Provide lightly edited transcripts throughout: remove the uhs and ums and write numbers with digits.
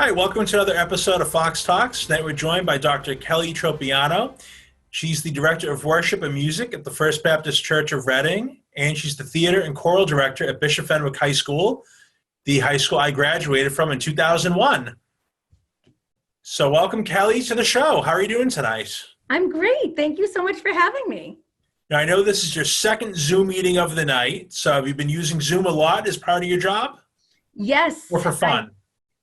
Hi, welcome to another episode of Fox Talks. Tonight we're joined by Dr. Kellie Tropeano. She's the Director of Worship and Music at the First Baptist Church of Reading, and she's the Theater and Choral Director at Bishop Fenwick High School, the high school I graduated from in 2001. So welcome, Kellie, to the show. How are you doing tonight? I'm great. Thank you so much for having me. Now, I know this is your second Zoom meeting of the night, so have you been using Zoom a lot as part of your job? Yes. Or for fun?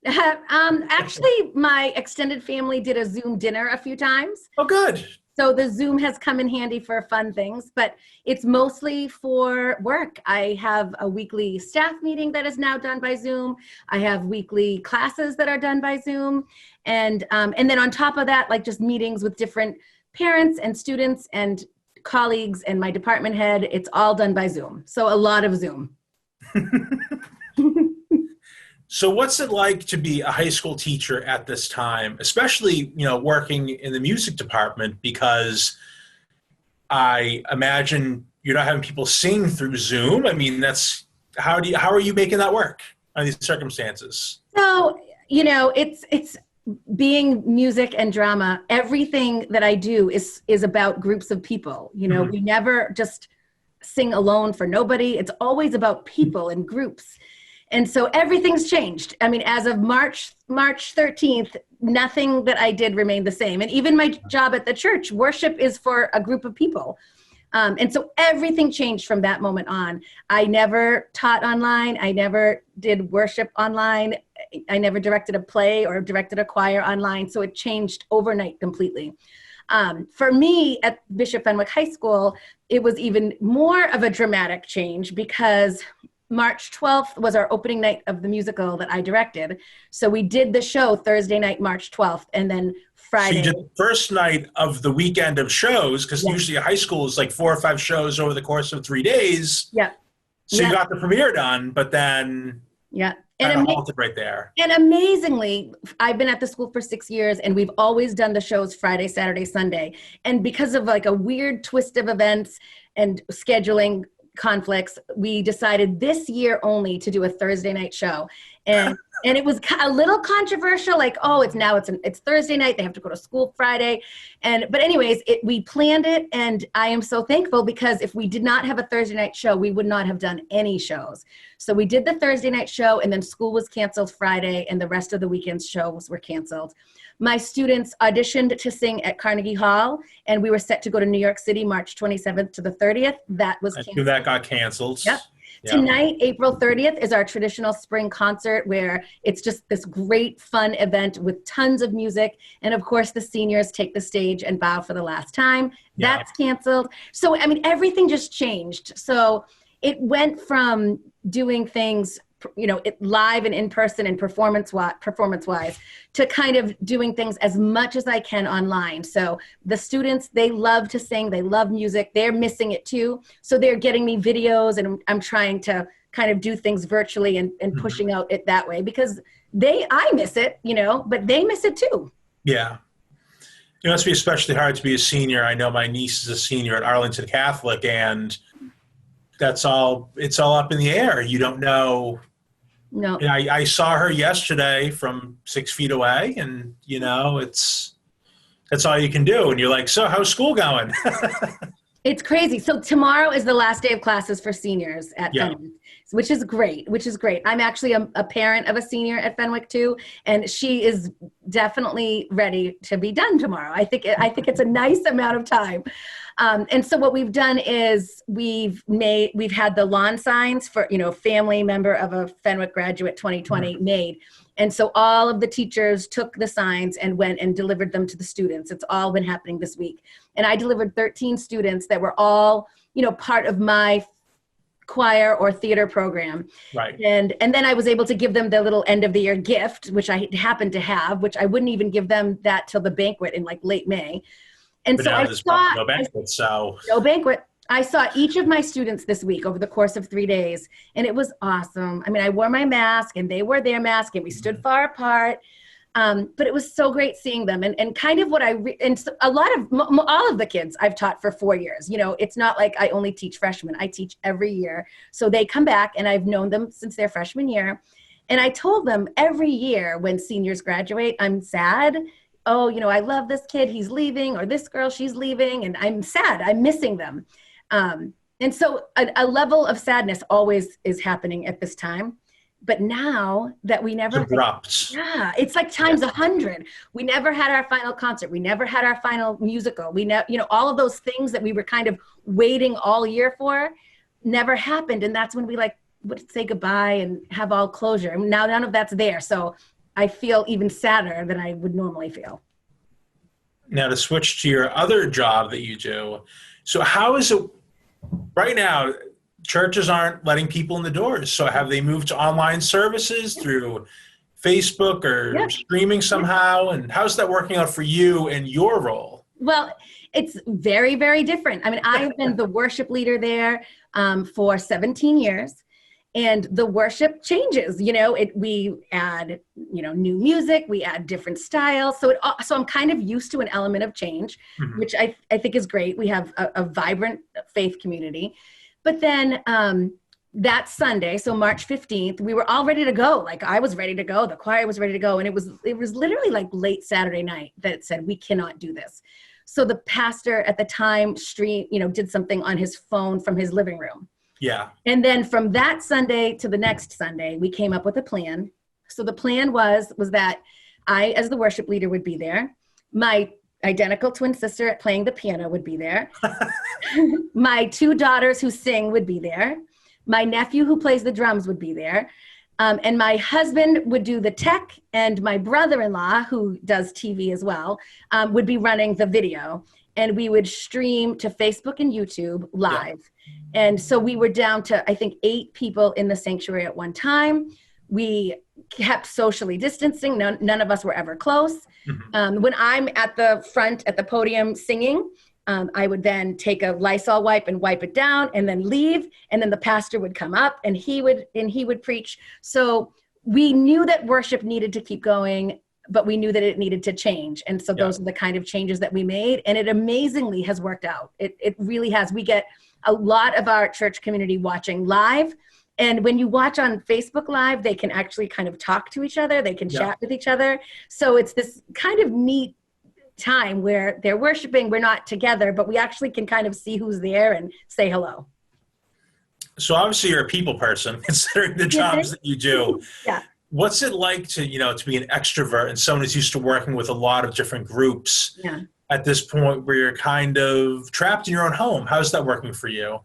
Actually, my extended family did a Zoom dinner a few times. Oh, good. So the Zoom has come in handy for fun things, but it's mostly for work. I have a weekly staff meeting that is now done by Zoom. I have weekly classes that are done by Zoom. And then on top of that, like just meetings with different parents and students and colleagues and my department head, it's all done by Zoom. So a lot of Zoom. So what's it like to be a high school teacher at this time, especially, working in the music department, because I imagine you're not having people sing through Zoom. I mean, how are you making that work under these circumstances? So, it's being music and drama. Everything that I do is about groups of people. Mm-hmm. We never just sing alone for nobody. It's always about people and groups. And so everything's changed. I mean, as of March 13th, nothing that I did remained the same. And even my job at the church, worship is for a group of people. And so everything changed from that moment on. I never taught online. I never did worship online. I never directed a play or directed a choir online. So it changed overnight completely. For me at Bishop Fenwick High School, it was even more of a dramatic change because March 12th was our opening night of the musical that I directed. So we did the show Thursday night, March 12th, and then Friday. So you did the first night of the weekend of shows, because usually a high school is like 4 or 5 shows over the course of 3 days. Yeah. So you got the premiere done, but then kind of halted right there. And amazingly, I've been at the school for 6 years, and we've always done the shows Friday, Saturday, Sunday. And because of like a weird twist of events and scheduling conflicts, we decided this year only to do a Thursday night show. And it was a little controversial, like, oh, it's Thursday night, they have to go to school Friday. But anyways, we planned it, and I am so thankful, because if we did not have a Thursday night show, we would not have done any shows. So we did the Thursday night show, and then school was canceled Friday, and the rest of the weekend's shows were canceled. My students auditioned to sing at Carnegie Hall, and we were set to go to New York City March 27th to the 30th. That was canceled. That got canceled. Yep. Tonight, April 30th, is our traditional spring concert, where it's just this great fun event with tons of music. And of course, the seniors take the stage and bow for the last time. Yeah. That's canceled. So, I mean, everything just changed. So it went from doing things live and in person and performance-wise to kind of doing things as much as I can online. So the students, they love to sing, they love music, they're missing it too. So they're getting me videos, and I'm trying to kind of do things virtually and pushing out it that way, because I miss it, but they miss it too. Yeah. It must be especially hard to be a senior. I know my niece is a senior at Arlington Catholic, and it's all up in the air. You don't know. No. I saw her yesterday from 6 feet away, and that's all you can do. And you're like, so how's school going? It's crazy. So tomorrow is the last day of classes for seniors at Fenwick, which is great. I'm actually a parent of a senior at Fenwick too, and she is definitely ready to be done tomorrow. I think it's a nice amount of time. And so what we've done is we've had the lawn signs for, family member of a Fenwick graduate 2020 made. And so all of the teachers took the signs and went and delivered them to the students. It's all been happening this week. And I delivered 13 students that were all, part of my choir or theater program. Right. And then I was able to give them the little end of the year gift, which I happened to have, which I wouldn't even give them that till the banquet in like late May. And so no banquet, so. No banquet. I saw each of my students this week over the course of 3 days, and it was awesome. I mean, I wore my mask, and they wore their mask, and we stood far apart. But it was so great seeing them, and kind of what all of the kids I've taught for 4 years. It's not like I only teach freshmen. I teach every year. So they come back, and I've known them since their freshman year. And I told them every year when seniors graduate, I'm sad. Oh, I love this kid, he's leaving, or this girl, she's leaving, and I'm sad, I'm missing them. And so a level of sadness always is happening at this time. But now that we never, yeah, it's like times 100. We never had our final concert. We never had our final musical. All of those things that we were kind of waiting all year for never happened. And that's when we would say goodbye and have all closure. And now none of that's there. So I feel even sadder than I would normally feel. Now to switch to your other job that you do. So how is it right now? Churches aren't letting people in the doors. So have they moved to online services through Facebook or streaming somehow? And how's that working out for you and your role? Well, it's very, very different. I mean, I've been the worship leader there for 17 years. And the worship changes, we add, new music, we add different styles. So I'm kind of used to an element of change, which I think is great. We have a vibrant faith community. But then that Sunday, so March 15th, we were all ready to go. Like I was ready to go. The choir was ready to go. And it was literally like late Saturday night that it said, we cannot do this. So the pastor at the time did something on his phone from his living room. Yeah. And then from that Sunday to the next Sunday, we came up with a plan. So the plan was that I, as the worship leader, would be there. My identical twin sister at playing the piano would be there. My 2 daughters who sing would be there. My nephew who plays the drums would be there. And my husband would do the tech, and my brother-in-law, who does TV as well, would be running the video. And we would stream to Facebook and YouTube live. Yeah. And so we were down to, I think, 8 people in the sanctuary at one time. We kept socially distancing. None of us were ever close. Mm-hmm. When I'm at the front at the podium singing, I would then take a Lysol wipe and wipe it down and then leave. And then the pastor would come up and he would preach. So we knew that worship needed to keep going, but we knew that it needed to change. And so those are the kind of changes that we made. And it amazingly has worked out. It really has. We get a lot of our church community watching live. And when you watch on Facebook Live, they can actually kind of talk to each other. They can chat with each other. So it's this kind of neat time where they're worshiping. We're not together, but we actually can kind of see who's there and say hello. So obviously you're a people person, considering the jobs that you do. Yeah. What's it like to be an extrovert and someone who's used to working with a lot of different groups at this point where you're kind of trapped in your own home? How's that working for you?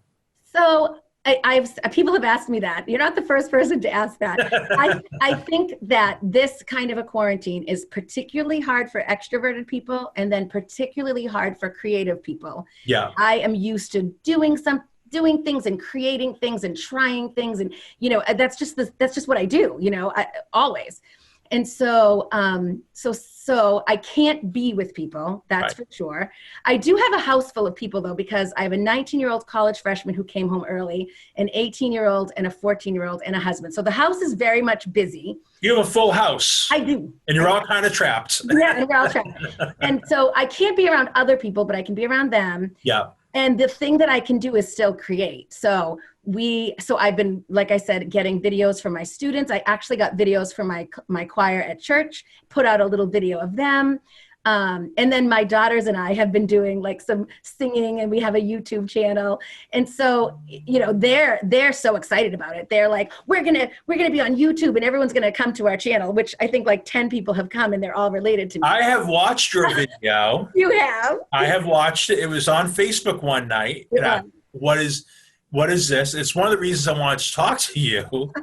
So people have asked me that. You're not the first person to ask that. I think that this kind of a quarantine is particularly hard for extroverted people and then particularly hard for creative people. Yeah. I am used to doing things and creating things and trying things. And, that's just what I do, always. And so I can't be with people, that's for sure. I do have a house full of people though, because I have a 19-year-old college freshman who came home early, an 18-year-old and a 14-year-old and a husband. So the house is very much busy. You have a full house. I do. And you're all kind of trapped. Yeah, and we're all trapped. And so I can't be around other people, but I can be around them. Yeah. And the thing that I can do is still create. So I've been, like I said, getting videos from my students. I actually got videos from my choir at church, put out a little video of them. And then my daughters and I have been doing like some singing, and we have a YouTube channel. And so, they're so excited about it. They're like, we're going to be on YouTube and everyone's going to come to our channel, which I think like 10 people have come and they're all related to me. I have watched your video. You have? I have watched it. It was on Facebook one night. What is this? It's one of the reasons I wanted to talk to you.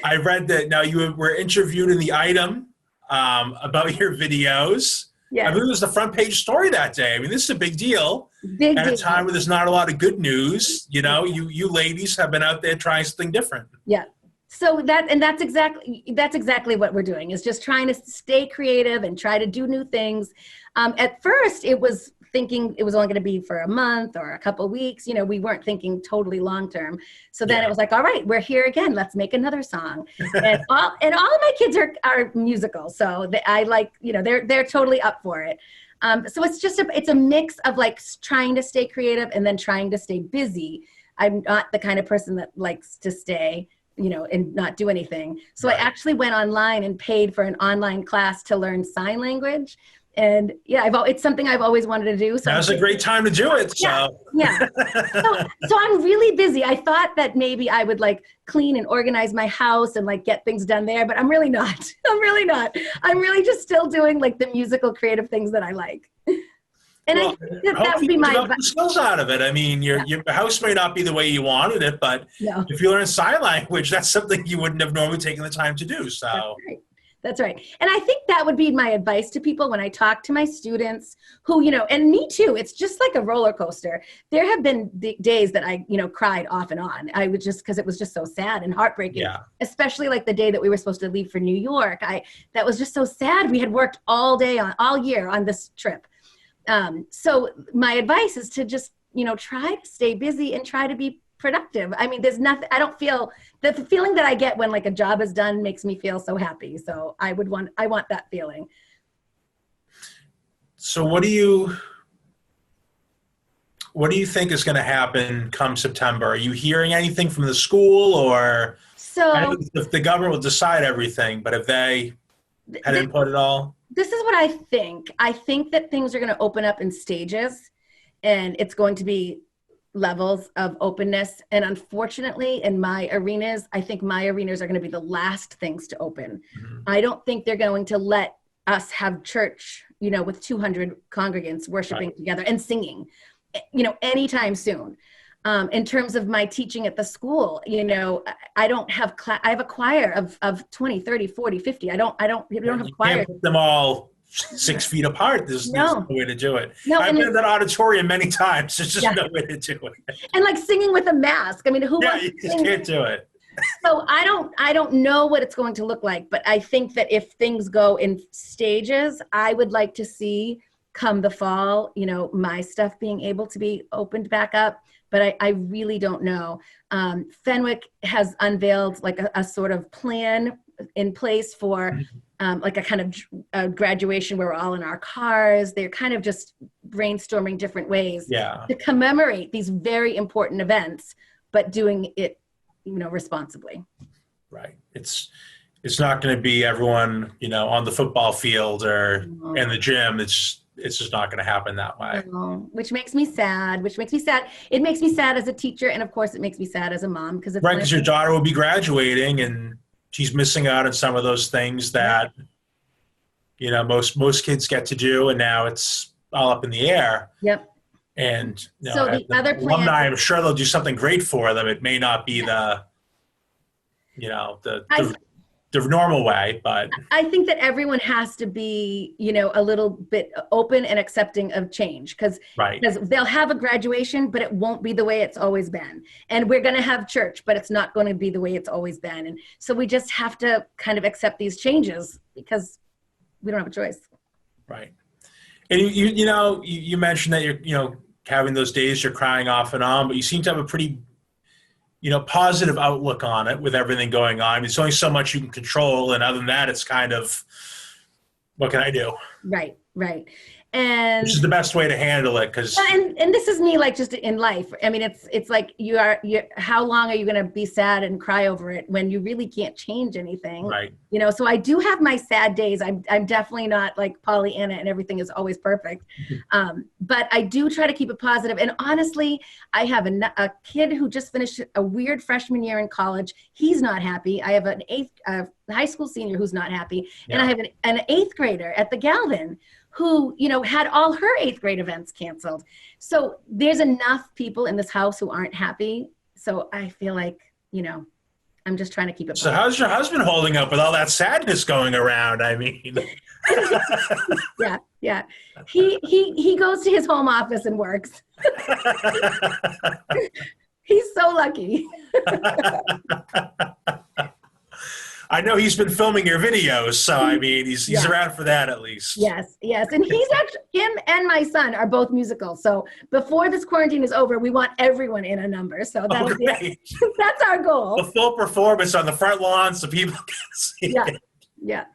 I read that now you were interviewed in the item about your videos. Yeah. I believe it was the front page story that day. I mean, this is a big deal. At a time where there's not a lot of good news. You ladies have been out there trying something different. Yeah. So that's exactly what we're doing, is just trying to stay creative and try to do new things. At first, it was thinking it was only going to be for a month or a couple of weeks. We weren't thinking totally long term. So then it was like, all right, we're here again. Let's make another song. And all of my kids are musical, so they're totally up for it. So it's a mix of like trying to stay creative and then trying to stay busy. I'm not the kind of person that likes to stay and not do anything. So Right. I actually went online and paid for an online class to learn sign language. And yeah, it's something I've always wanted to do. So Now's a great time to do it. yeah, So yeah. So I'm really busy. I thought that maybe I would like clean and organize my house and like get things done there, but I'm really not. I'm really not. I'm really just still doing like the musical creative things that I like. And well, I think that would be my develop the skills out of it. I mean, your house may not be the way you wanted it, but no. if you learn sign language, that's something you wouldn't have normally taken the time to do. So That's right. That's right. And I think that would be my advice to people when I talk to my students who, and me too, it's just like a roller coaster. There have been days that I, cried off and on. I would just, because it was just so sad and heartbreaking, especially like the day that we were supposed to leave for New York. That was just so sad. We had worked all year on this trip. So my advice is to just, try to stay busy and try to be productive. I mean, there's nothing, I don't feel, the feeling that I get when like a job is done makes me feel so happy. So I want that feeling. So what do you think is going to happen come September? Are you hearing anything from the school, or I know the government will decide everything, but have they had input at all? This is what I think. I think that things are going to open up in stages, and it's going to be levels of openness. And unfortunately, in my arenas, I think my arenas are going to be the last things to open. Mm-hmm. I don't think they're going to let us have church, with 200 congregants worshiping together and singing, anytime soon. In terms of my teaching at the school, I don't have I have a choir of 20, 30, 40, 50. We don't have choirs. Can't put them all 6 feet apart. There's no way to do it. No, I've been in that auditorium many times. There's just no way to do it. And like singing with a mask. I mean, who wants you to just sing? can't do it. So I don't know what it's going to look like, but I think that if things go in stages, I would like to see come the fall, my stuff being able to be opened back up. But I really don't know. Fenwick has unveiled like a sort of plan in place for like a kind of a graduation where we're all in our cars. They're kind of just brainstorming different ways to commemorate these very important events, but doing it, responsibly. Right. It's not going to be everyone, on the football field or in the gym. It's just not going to happen that way. Which makes me sad. It makes me sad as a teacher. And of course it makes me sad as a mom because it's because your daughter will be graduating and she's missing out on some of those things that, most kids get to do. And now it's all up in the air. Yep. And so the other plan, alumni, I'm sure they'll do something great for them. It may not be the normal way, but I think that everyone has to be, a little bit open and accepting of change because they'll have a graduation, but it won't be the way it's always been. And we're going to have church, but it's not going to be the way it's always been. And so we just have to kind of accept these changes because we don't have a choice. Right. And you mentioned that you're, having those days you're crying off and on, but you seem to have a pretty positive outlook on it with everything going on. There's only so much you can control. And other than that, it's kind of, what can I do? Right. And which is the best way to handle it. And this is me, like just in life. I mean, it's like you're how long are you going to be sad and cry over it when you really can't change anything? Right. So I do have my sad days. I'm definitely not like Pollyanna and everything is always perfect. But I do try to keep it positive. And honestly, I have a kid who just finished a weird freshman year in college. He's not happy. I have a high school senior who's not happy. Yeah. And I have an 8th grader at the Galvin who, had all her 8th grade events canceled. So there's enough people in this house who aren't happy. So I feel like, I'm just trying to keep it. So how's your husband holding up with all that sadness going around? I mean, yeah. He goes to his home office and works. He's so lucky. I know he's been filming your videos, so I mean, he's around for that at least. Yes. And he's actually, him and my son are both musical. So before this quarantine is over, we want everyone in a number. So that'll be that's our goal. A full performance on the front lawn so people can see it. Yeah.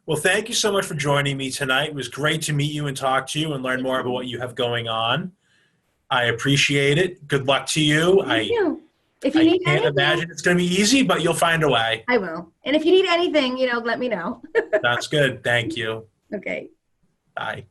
Well, thank you so much for joining me tonight. It was great to meet you and talk to you and learn more about what you have going on. I appreciate it. Good luck to you. Thank you. If you I need can't anything, imagine it's going to be easy, but you'll find a way. I will. And if you need anything, let me know. Sounds good. Thank you. Okay. Bye.